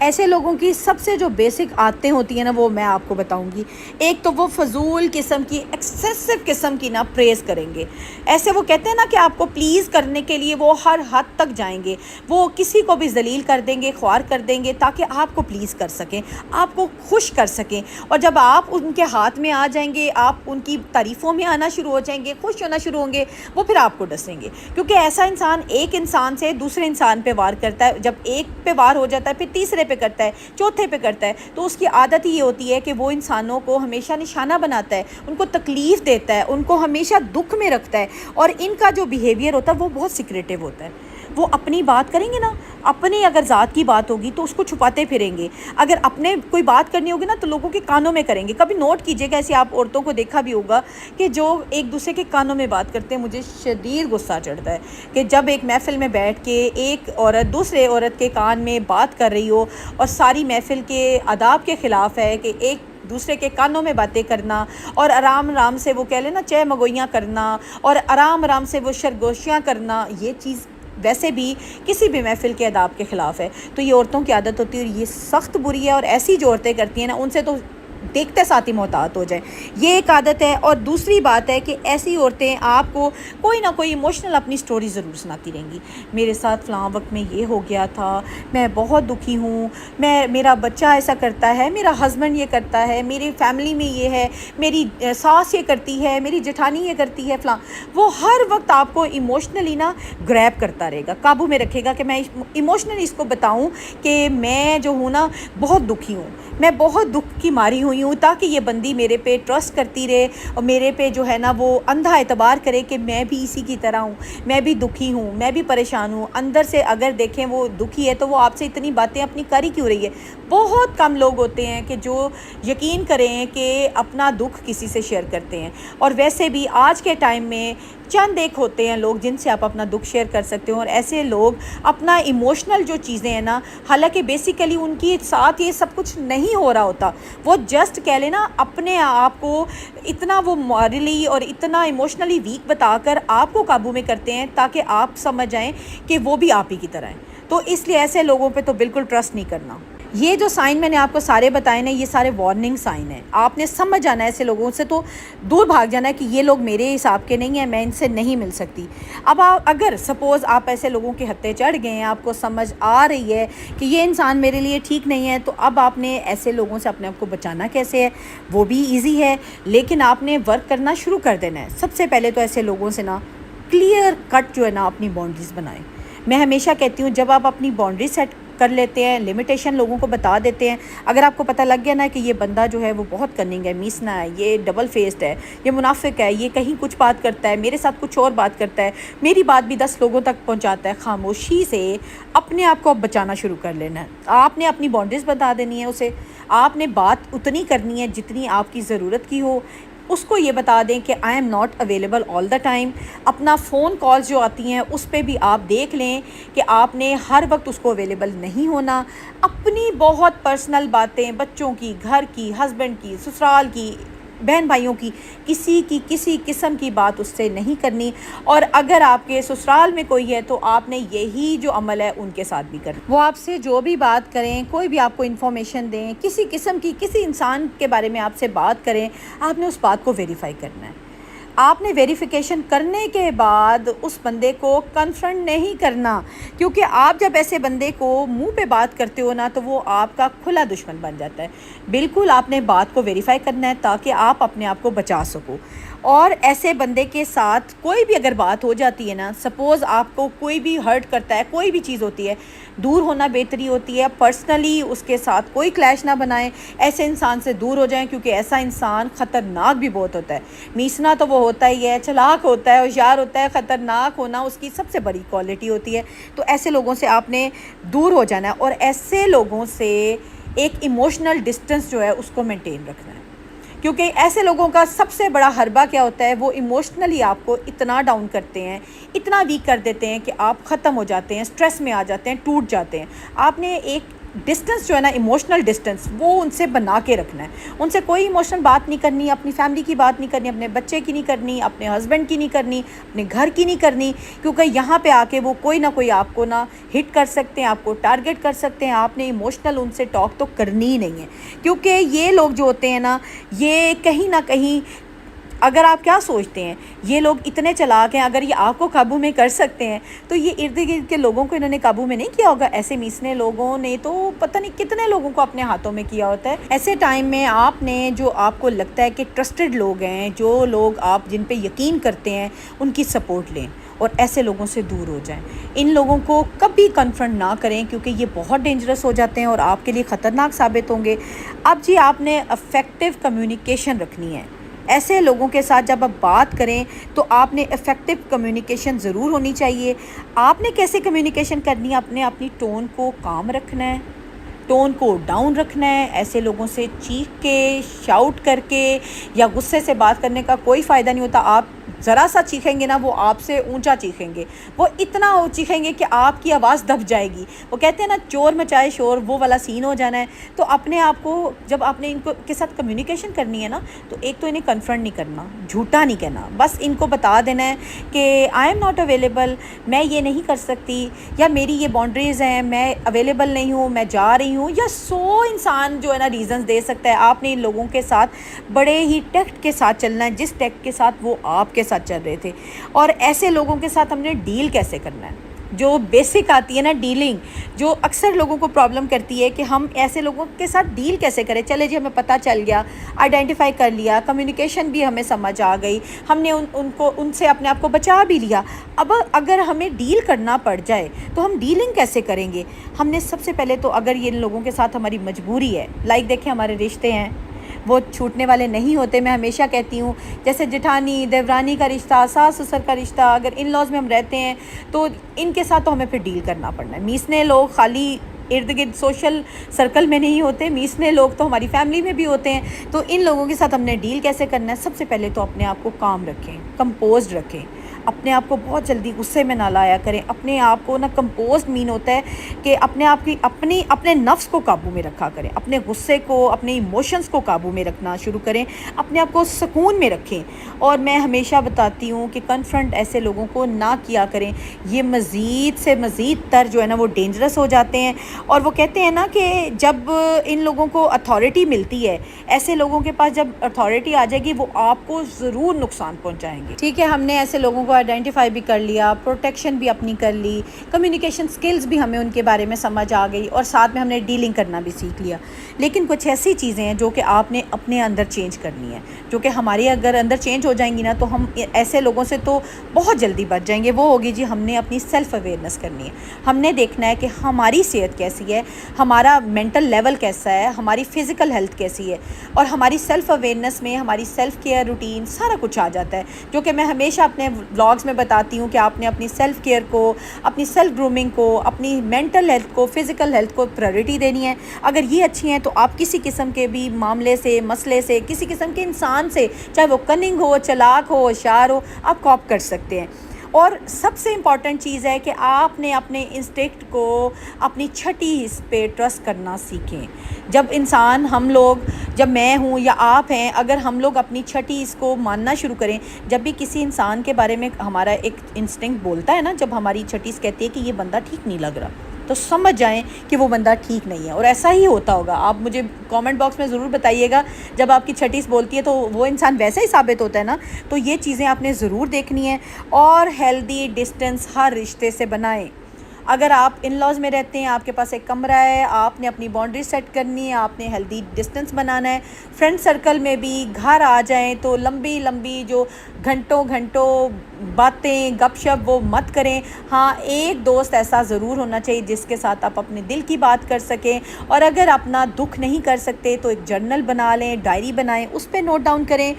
ایسے لوگوں کی سب سے جو بیسک عادتیں ہوتی ہیں نا وہ میں آپ کو بتاؤں گی. ایک تو وہ فضول قسم کی ایکسیسو قسم کی نا پریز کریں گے. ایسے وہ کہتے ہیں نا کہ آپ کو پلیز کرنے کے لیے وہ ہر حد تک جائیں گے. وہ کسی کو بھی ذلیل کر دیں گے, خوار کر دیں گے تاکہ آپ کو پلیز کر سکیں, آپ کو خوش کر سکیں. اور جب آپ ان کے ہاتھ میں آ جائیں گے, آپ ان کی تعریفوں میں آنا شروع ہو جائیں گے, خوش ہونا شروع ہوں گے, وہ پھر آپ کو ڈسیں گے. کیونکہ ایسا انسان ایک انسان سے دوسرے انسان پہ وار کرتا ہے, جب ایک پہ وار ہو جاتا ہے پھر تیسرے پہ کرتا ہے, چوتھے پہ کرتا ہے. تو اس کی عادت یہ ہوتی ہے کہ وہ انسانوں کو ہمیشہ نشانہ بناتا ہے, ان کو تکلیف دیتا ہے, ان کو ہمیشہ دکھ میں رکھتا ہے. اور ان کا جو بیہیویئر ہوتا ہے وہ بہت سیکریٹیو ہوتا ہے. وہ اپنی بات کریں گے نا, اپنی اگر ذات کی بات ہوگی تو اس کو چھپاتے پھریں گے. اگر اپنے کوئی بات کرنی ہوگی نا تو لوگوں کے کانوں میں کریں گے. کبھی نوٹ کیجئے گا, ایسے آپ عورتوں کو دیکھا بھی ہوگا کہ جو ایک دوسرے کے کانوں میں بات کرتے ہیں. مجھے شدید غصہ چڑھتا ہے کہ جب ایک محفل میں بیٹھ کے ایک عورت دوسرے عورت کے کان میں بات کر رہی ہو اور ساری محفل کے آداب کے خلاف ہے کہ ایک دوسرے کے کانوں میں باتیں کرنا اور آرام آرام سے وہ کہہ لیں نا چہ مگوئیاں کرنا اور آرام آرام سے وہ سرگوشیاں کرنا. یہ چیز ویسے بھی کسی بھی محفل کے آداب کے خلاف ہے. تو یہ عورتوں کی عادت ہوتی ہے اور یہ سخت بری ہے. اور ایسی جو عورتیں کرتی ہیں نا ان سے تو دیکھتے ساتھ ہی محتاط ہو جائیں. یہ ایک عادت ہے. اور دوسری بات ہے کہ ایسی عورتیں آپ کو کوئی نہ کوئی ایموشنل اپنی سٹوری ضرور سناتی رہیں گی. میرے ساتھ فلاں وقت میں یہ ہو گیا تھا, میں بہت دکھی ہوں, میرا بچہ ایسا کرتا ہے, میرا ہسبینڈ یہ کرتا ہے, میری فیملی میں یہ ہے, میری ساس یہ کرتی ہے, میری جٹھانی یہ کرتی ہے فلاں. وہ ہر وقت آپ کو ایموشنلی نا گریب کرتا رہے گا, قابو میں رکھے گا کہ میں ایموشنلی اس کو بتاؤں کہ میں جو ہوں نا بہت دکھی ہوں, میں بہت دکھ کی ماری ہوئی ہوں, تاکہ یہ بندی میرے پہ ٹرسٹ کرتی رہے اور میرے پہ جو ہے نا وہ اندھا اعتبار کرے کہ میں بھی اسی کی طرح ہوں, میں بھی دکھی ہوں, میں بھی پریشان ہوں. اندر سے اگر دیکھیں وہ دکھی ہے تو وہ آپ سے اتنی باتیں اپنی کر ہی کیوں رہی ہے. بہت کم لوگ ہوتے ہیں کہ جو یقین کریں کہ اپنا دکھ کسی سے شیئر کرتے ہیں. اور ویسے بھی آج کے ٹائم میں چند ایک ہوتے ہیں لوگ جن سے آپ اپنا دکھ شیئر کر سکتے ہو. اور ایسے لوگ اپنا ایموشنل جو چیزیں ہیں نا, حالانکہ بیسیکلی ان کی ساتھ یہ سب کچھ نہیں ہو رہا ہوتا, وہ جسٹ کہہ لینا اپنے آپ کو اتنا وہ مورلی اور اتنا ایموشنلی ویک بتا کر آپ کو قابو میں کرتے ہیں تاکہ آپ سمجھ جائیں کہ وہ بھی آپ ہی کی طرح ہیں. تو اس لیے ایسے لوگوں پہ تو بالکل ٹرسٹ نہیں کرنا. یہ جو سائن میں نے آپ کو سارے بتائے نا, یہ سارے وارننگ سائن ہیں. آپ نے سمجھ جانا ہے ایسے لوگوں سے, تو دور بھاگ جانا ہے کہ یہ لوگ میرے حساب کے نہیں ہیں, میں ان سے نہیں مل سکتی. اب اگر سپوز آپ ایسے لوگوں کے ہتھے چڑھ گئے ہیں, آپ کو سمجھ آ رہی ہے کہ یہ انسان میرے لیے ٹھیک نہیں ہے, تو اب آپ نے ایسے لوگوں سے اپنے آپ کو بچانا کیسے ہے, وہ بھی ایزی ہے. لیکن آپ نے ورک کرنا شروع کر دینا ہے. سب سے پہلے تو ایسے لوگوں سے نا کلیئر کٹ جو ہے نا اپنی باؤنڈریز بنائیں. میں ہمیشہ کہتی ہوں جب آپ اپنی باؤنڈری سیٹ کر لیتے ہیں, لمیٹیشن لوگوں کو بتا دیتے ہیں, اگر آپ کو پتہ لگ گیا نا کہ یہ بندہ جو ہے وہ بہت کننگ ہے, میسنا ہے, یہ ڈبل فیسڈ ہے, یہ منافق ہے, یہ کہیں کچھ بات کرتا ہے, میرے ساتھ کچھ اور بات کرتا ہے, میری بات بھی 10 لوگوں تک پہنچاتا ہے, خاموشی سے اپنے آپ کو اب بچانا شروع کر لینا ہے. آپ نے اپنی باؤنڈریز بتا دینی ہے اسے. آپ نے بات اتنی کرنی ہے جتنی آپ کی ضرورت کی ہو. اس کو یہ بتا دیں کہ I am not available all the time. اپنا فون کالز جو آتی ہیں اس پہ بھی آپ دیکھ لیں کہ آپ نے ہر وقت اس کو اویلیبل نہیں ہونا. اپنی بہت پرسنل باتیں, بچوں کی, گھر کی, ہسبینڈ کی, سسرال کی, بہن بھائیوں کی, کسی قسم کی بات اس سے نہیں کرنی. اور اگر آپ کے سسرال میں کوئی ہے تو آپ نے یہی جو عمل ہے ان کے ساتھ بھی کرنا. وہ آپ سے جو بھی بات کریں, کوئی بھی آپ کو انفارمیشن دیں, کسی قسم کی کسی انسان کے بارے میں آپ سے بات کریں, آپ نے اس بات کو ویریفائی کرنا ہے. آپ نے ویریفیکیشن کرنے کے بعد اس بندے کو کنفرنٹ نہیں کرنا, کیونکہ آپ جب ایسے بندے کو منہ پہ بات کرتے ہو نا تو وہ آپ کا کھلا دشمن بن جاتا ہے. بالکل آپ نے بات کو ویریفائی کرنا ہے تاکہ آپ اپنے آپ کو بچا سکو. اور ایسے بندے کے ساتھ کوئی بھی اگر بات ہو جاتی ہے نا, سپوز آپ کو کوئی بھی ہرٹ کرتا ہے, کوئی بھی چیز ہوتی ہے, دور ہونا بہتری ہوتی ہے. پرسنلی اس کے ساتھ کوئی کلیش نہ بنائیں, ایسے انسان سے دور ہو جائیں, کیونکہ ایسا انسان خطرناک بھی بہت ہوتا ہے. میسنا تو وہ ہوتا ہی ہے, چلاک ہوتا ہے, ہوشیار ہوتا ہے, خطرناک ہونا اس کی سب سے بڑی کوالٹی ہوتی ہے. تو ایسے لوگوں سے آپ نے دور ہو جانا ہے, اور ایسے لوگوں سے ایک ایموشنل ڈسٹنس جو ہے اس کو مینٹین رکھنا ہے. کیونکہ ایسے لوگوں کا سب سے بڑا حربہ کیا ہوتا ہے, وہ ایموشنلی آپ کو اتنا ڈاؤن کرتے ہیں, اتنا ویک کر دیتے ہیں کہ آپ ختم ہو جاتے ہیں, سٹریس میں آ جاتے ہیں, ٹوٹ جاتے ہیں. آپ نے ایک ڈسٹنس جو ہے نا، ایموشنل ڈسٹنس، وہ ان سے بنا کے رکھنا ہے. ان سے کوئی ایموشنل بات نہیں کرنی، اپنی فیملی کی بات نہیں کرنی، اپنے بچے کی نہیں کرنی، اپنے ہسبینڈ کی نہیں کرنی، اپنے گھر کی نہیں کرنی، کیونکہ یہاں پہ آ کے وہ کوئی نہ کوئی آپ کو نا ہٹ کر سکتے ہیں، آپ کو ٹارگٹ کر سکتے ہیں. آپ نے ایموشنل ان سے ٹاک تو کرنی ہی نہیں ہے، کیونکہ یہ لوگ جو ہوتے ہیں نا، یہ کہیں نہ کہیں، اگر آپ کیا سوچتے ہیں یہ لوگ اتنے چلاک ہیں، اگر یہ آپ کو قابو میں کر سکتے ہیں تو یہ ارد گرد کے لوگوں کو انہوں نے قابو میں نہیں کیا ہوگا؟ ایسے میسنے لوگوں نے تو پتہ نہیں کتنے لوگوں کو اپنے ہاتھوں میں کیا ہوتا ہے. ایسے ٹائم میں آپ نے جو آپ کو لگتا ہے کہ ٹرسٹڈ لوگ ہیں، جو لوگ آپ جن پہ یقین کرتے ہیں، ان کی سپورٹ لیں اور ایسے لوگوں سے دور ہو جائیں. ان لوگوں کو کبھی کنفرنٹ نہ کریں، کیونکہ یہ بہت ڈینجرس ہو جاتے ہیں اور آپ کے لیے خطرناک ثابت ہوں گے. اب جی آپ نے افیکٹو کمیونیکیشن رکھنی ہے. ایسے لوگوں کے ساتھ جب آپ بات کریں تو آپ نے افیکٹو کمیونیکیشن ضرور ہونی چاہیے. آپ نے کیسے کمیونیکیشن کرنی ہے؟ آپ نے اپنی ٹون کو کام رکھنا ہے، ٹون کو ڈاؤن رکھنا ہے. ایسے لوگوں سے چیخ کے، شاؤٹ کر کے یا غصے سے بات کرنے کا کوئی فائدہ نہیں ہوتا. آپ ذرا سا چیخیں گے نا، وہ آپ سے اونچا چیخیں گے، وہ اتنا چیخیں گے کہ آپ کی آواز دب جائے گی. وہ کہتے ہیں نا چور مچائے شور، وہ والا سین ہو جانا ہے. تو اپنے آپ کو، جب آپ نے ان کو کے ساتھ کمیونیکیشن کرنی ہے نا، تو ایک تو انہیں کنفرنٹ نہیں کرنا، جھوٹا نہیں کہنا، بس ان کو بتا دینا ہے کہ آئی ایم ناٹ اویلیبل، میں یہ نہیں کر سکتی، یا میری یہ باؤنڈریز ہیں، میں اویلیبل نہیں ہوں، میں جا رہی ہوں. یا 100 انسان جو ہے نا ریزنز دے سکتا ہے. آپ نے ان لوگوں کے ساتھ بڑے ہی ٹیکٹ کے ساتھ چلنا ہے، جس ٹیکٹ کے ساتھ وہ آپ کے ساتھ چل رہے تھے. اور ایسے لوگوں کے ساتھ ہم نے ڈیل کیسے کرنا ہے، جو بیسک آتی ہے نا ڈیلنگ، جو اکثر لوگوں کو پرابلم کرتی ہے کہ ہم ایسے لوگوں کے ساتھ ڈیل کیسے کریں. چلے جی ہمیں پتہ چل گیا، آئیڈینٹیفائی کر لیا، کمیونیکیشن بھی ہمیں سمجھ آ گئی، ہم نے ان سے اپنے آپ کو بچا بھی لیا. اب اگر ہمیں ڈیل کرنا پڑ جائے تو ہم ڈیلنگ کیسے کریں گے؟ ہم نے سب سے پہلے تو، اگر یہ ان لوگوں کے ساتھ ہماری مجبوری ہے، لائک دیکھیں ہمارے رشتے ہیں وہ چھوٹنے والے نہیں ہوتے. میں ہمیشہ کہتی ہوں جیسے جٹھانی دیورانی کا رشتہ، ساس سسر کا رشتہ، اگر ان لاز میں ہم رہتے ہیں تو ان کے ساتھ تو ہمیں پھر ڈیل کرنا پڑنا ہے. میسنے لوگ خالی ارد گرد سوشل سرکل میں نہیں ہوتے، میسنے لوگ تو ہماری فیملی میں بھی ہوتے ہیں. تو ان لوگوں کے ساتھ ہم نے ڈیل کیسے کرنا ہے؟ سب سے پہلے تو اپنے آپ کو کام رکھیں، کمپوزڈ رکھیں، اپنے آپ کو بہت جلدی غصے میں نہ لایا کریں. اپنے آپ کو نا کمپوزڈ مین ہوتا ہے کہ اپنے آپ کی اپنے نفس کو قابو میں رکھا کریں، اپنے غصے کو، اپنے ایموشنز کو قابو میں رکھنا شروع کریں، اپنے آپ کو سکون میں رکھیں. اور میں ہمیشہ بتاتی ہوں کہ کنفرنٹ ایسے لوگوں کو نہ کیا کریں. یہ مزید سے مزید تر جو ہے نا وہ ڈینجرس ہو جاتے ہیں. اور وہ کہتے ہیں نا کہ جب ان لوگوں کو اتھارٹی ملتی ہے، ایسے لوگوں کے پاس جب اتھارٹی آ جائے گی، وہ آپ کو ضرور نقصان پہنچائیں گے. ٹھیک ہے، ہم نے ایسے لوگوں کو آئیڈینٹیفائی بھی کر لیا، پروٹیکشن بھی اپنی کر لی، کمیونیکیشن سکلز بھی ہمیں ان کے بارے میں سمجھ آ گئی، اور ساتھ میں ہم نے ڈیلنگ کرنا بھی سیکھ لیا. لیکن کچھ ایسی چیزیں ہیں جو کہ آپ نے اپنے اندر چینج کرنی ہے، جو کہ ہماری اگر اندر چینج ہو جائیں گی نا تو ہم ایسے لوگوں سے تو بہت جلدی بچ جائیں گے. وہ ہوگی جی ہم نے اپنی سیلف اویئرنیس کرنی ہے. ہم نے دیکھنا ہے کہ ہماری صحت کیسی ہے، ہمارا مینٹل لیول کیسا ہے، ہماری فزیکل ہیلتھ کیسی ہے. اور ہماری سیلف اویئرنیس میں ہماری سیلف کیئر روٹین سارا کچھ آ جاتا ہے، جو کہ میں ہمیشہ اپنے ولاگز میں بتاتی ہوں کہ آپ نے اپنی سیلف کیئر کو، اپنی سیلف گرومنگ کو، اپنی مینٹل ہیلتھ کو، فزیکل ہیلتھ کو پرائرٹی دینی ہے. اگر یہ اچھی ہیں تو آپ کسی قسم کے بھی معاملے سے، مسئلے سے، کسی قسم کے انسان سے، چاہے وہ کننگ ہو، چلاک ہو، ہوشیار ہو، آپ کوپ کر سکتے ہیں. اور سب سے امپورٹنٹ چیز ہے کہ آپ نے اپنے انسٹنکٹ کو، اپنی چھٹی حص پہ ٹرسٹ کرنا سیکھیں. جب انسان، ہم لوگ، جب میں ہوں یا آپ ہیں، اگر ہم لوگ اپنی چھٹی اس کو ماننا شروع کریں، جب بھی کسی انسان کے بارے میں ہمارا ایک انسٹنکٹ بولتا ہے نا، جب ہماری چھٹیز کہتی ہے کہ یہ بندہ ٹھیک نہیں لگ رہا، تو سمجھ جائیں کہ وہ بندہ ٹھیک نہیں ہے. اور ایسا ہی ہوتا ہوگا. آپ مجھے کامنٹ باکس میں ضرور بتائیے گا جب آپ کی چھٹیز بولتی ہے تو وہ انسان ویسا ہی ثابت ہوتا ہے نا. تو یہ چیزیں آپ نے ضرور دیکھنی ہے. اور ہیلدی ڈسٹنس ہر رشتے سے بنائیں. اگر آپ ان لاز میں رہتے ہیں، آپ کے پاس ایک کمرہ ہے، آپ نے اپنی باؤنڈری سیٹ کرنی ہے، آپ نے ہیلدی ڈسٹنس بنانا ہے. فرینڈ سرکل میں بھی گھر آ جائیں تو لمبی لمبی جو گھنٹوں باتیں، گپ شپ، وہ مت کریں. ہاں، ایک دوست ایسا ضرور ہونا چاہیے جس کے ساتھ آپ اپنے دل کی بات کر سکیں. اور اگر اپنا دکھ نہیں کر سکتے تو ایک جرنل بنا لیں، ڈائری بنائیں، اس پہ نوٹ ڈاؤن کریں.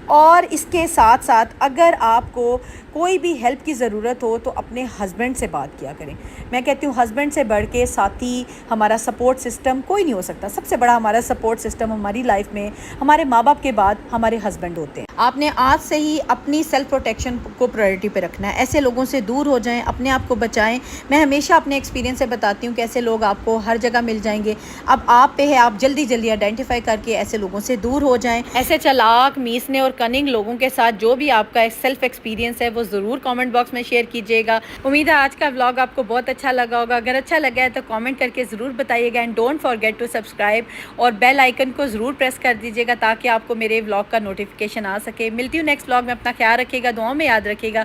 اور اس کے ساتھ ساتھ اگر آپ کو کوئی بھی ہیلپ کی ضرورت ہو تو اپنے ہسبینڈ سے بات کیا کریں. میں کہتی ہوں ہسبینڈ سے بڑھ کے ساتھی، ہمارا سپورٹ سسٹم کوئی نہیں ہو سکتا. سب سے بڑا ہمارا سپورٹ سسٹم ہماری لائف میں ہمارے ماں باپ کے بعد ہمارے ہسبینڈ ہوتے ہیں. آپ نے آج سے ہی اپنی سیلف پروٹیکشن کو پرائرٹی پہ رکھنا ہے. ایسے لوگوں سے دور ہو جائیں, اپنے آپ کو بچائیں. میں ہمیشہ اپنے ایکسپیرینس سے بتاتی ہوں کہ ایسے لوگ آپ کو ہر جگہ مل جائیں گے. اب آپ پہ ہے آپ جلدی جلدی آئیڈینٹیفائی کر کے ایسے لوگوں سے دور ہو جائیں. ایسے چلاک, میسنے اور کننگ لوگوں کے ساتھ جو بھی آپ کا سیلف ایکسپیرینس ہے وہ ضرور کامنٹ باکس میں شیئر کیجیے گا. امید ہے آج کا ولاگ آپ کو بہت اچھا لگا ہوگا. اگر اچھا لگا ہے تو کامنٹ کر کے ضرور بتائیے گا. And don't forget to subscribe اور بیل آئیکن کو ضرور پریس کر دیجیے گا تاکہ آپ کو میرے ولاگ کا نوٹیفیکیشن آ سکے. ملتی ہوں نیکسٹ ولاگ میں. اپنا خیال رکھیے گا, دعاؤں میں یاد رکھیے گا.